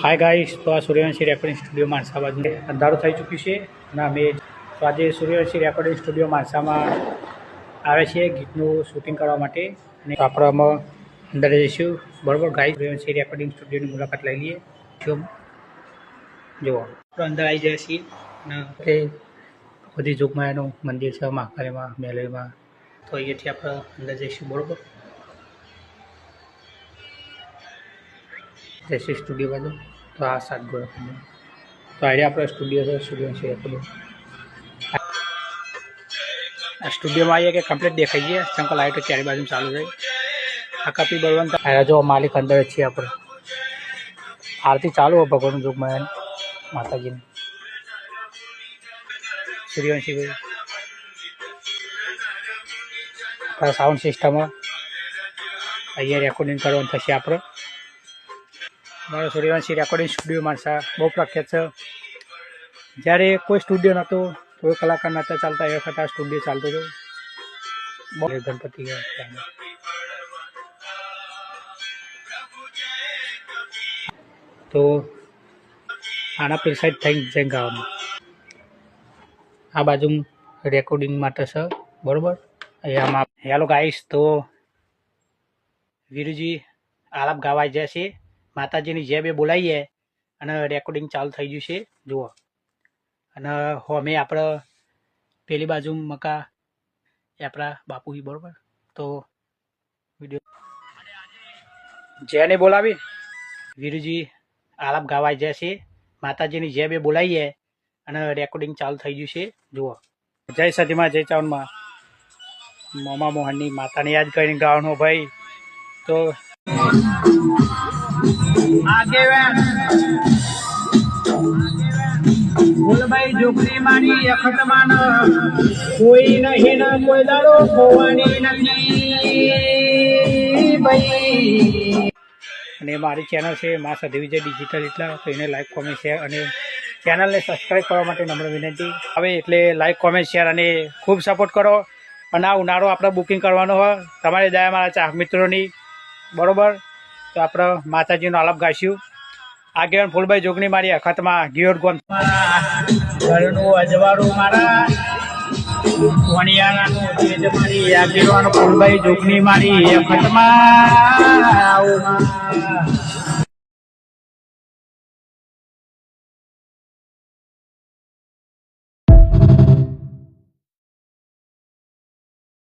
Hi guys, तो आ Suryavanshi recording studio माणसा बाजू अंधारू થઈ ચૂક્યું છે અને અમે તો આજે સૂર્યવંશી રેકોર્ડિંગ સ્ટુડિયો માણસામાં આવે છે ગીતનું શૂટિંગ કરવા માટે અને આપણે આમાં અંદર જઈશું. બરાબર ગાઈસ, સૂર્યવંશી રેકોર્ડિંગ સ્ટુડિયોની મુલાકાત લઈ લઈએ. જુઓ આપણે અંદર આવી જાય છીએ અને તે બધી જોગમાયાનું મંદિર છે મહાકાલીમાં મેલડીમાં, તો અહીંયાથી આપણે અંદર જઈશું. બરાબર जैसे स्टूडियो बाजू तो आ 7 गोड़ा तो आइडिया अपना स्टूडियो है सूर्यवंशी रेकॉर्डिंग. स्टूडियो में आइए कि कंप्लीट देखाइए चमका लाइट चारे बाजू चालू है. आ कपी बलवंत जो मालिक अंदर अच्छी आप आरती चालू हो भगवान जोग में माता जी ने सूर्यवंशी भाई साउंड सिस्टम अँ रेकॉर्डिंग करवा थे आप. मारो सूर्यवंशी रेकॉर्डिंग स्टूडियो माणसा बहुत प्रख्यात है. जयरे कोई स्टूडियो नतो कोई कलाकार नता चालता ए वखत आ स्टूडियो चालतो तो गणपति तो आना पेल साइड थी जैन गाँव में आ बाजू रेकॉर्डिंग माटे छे. बराबर अँ हेलो गाइस, तो वीरुजी आलाप गावा जाए माताजी ने जे बे बोलाइए अने रेकॉर्डिंग चालू थई गयुं छे. जुओ अने होमे आपणे पेली बाजू मका आपणा बापूजी. बराबर तो विडियो जेने बोलावी वीरुजी आलाप गावा जाए छे माताजी ने जे बे बोलाइए अने रेकॉर्डिंग चालू थई गयुं छे. जुओ जय सतीमा जय चावनमा मोमा मोहननी माताने याद करीने गावनो भाई. तो फूलबाई जोगनी मारी अखत मान कोई नहीं ना कोई दाड़ो खोवानी नहीं भाई. અને મારી ચેનલ છે માં સધી વિજય ડિજિટલ એટલા, તો એને લાઈક કોમેન્ટ શેર અને ચેનલને સબસ્ક્રાઈબ કરવા માટે નમ્ર વિનંતી આવે. એટલે લાઈક કોમેન્ટ શેર અને ખૂબ સપોર્ટ કરો. અને આ ઉનાળો આપણે બુકિંગ કરવાનો હોય તમારી દયા મારા ચાહક મિત્રોની. બરાબર તો આપણે માતાજીનો આલાપ ગાઈશું. આગેવાન ફૂલભાઈ જોગણી મારી અખતમાં ગિયોર ગોન ઘરનું અજવાળું મારા વણિયારાનું તેજ મારી આગેવાન ફૂલભાઈ જોગણી મારી અખતમાં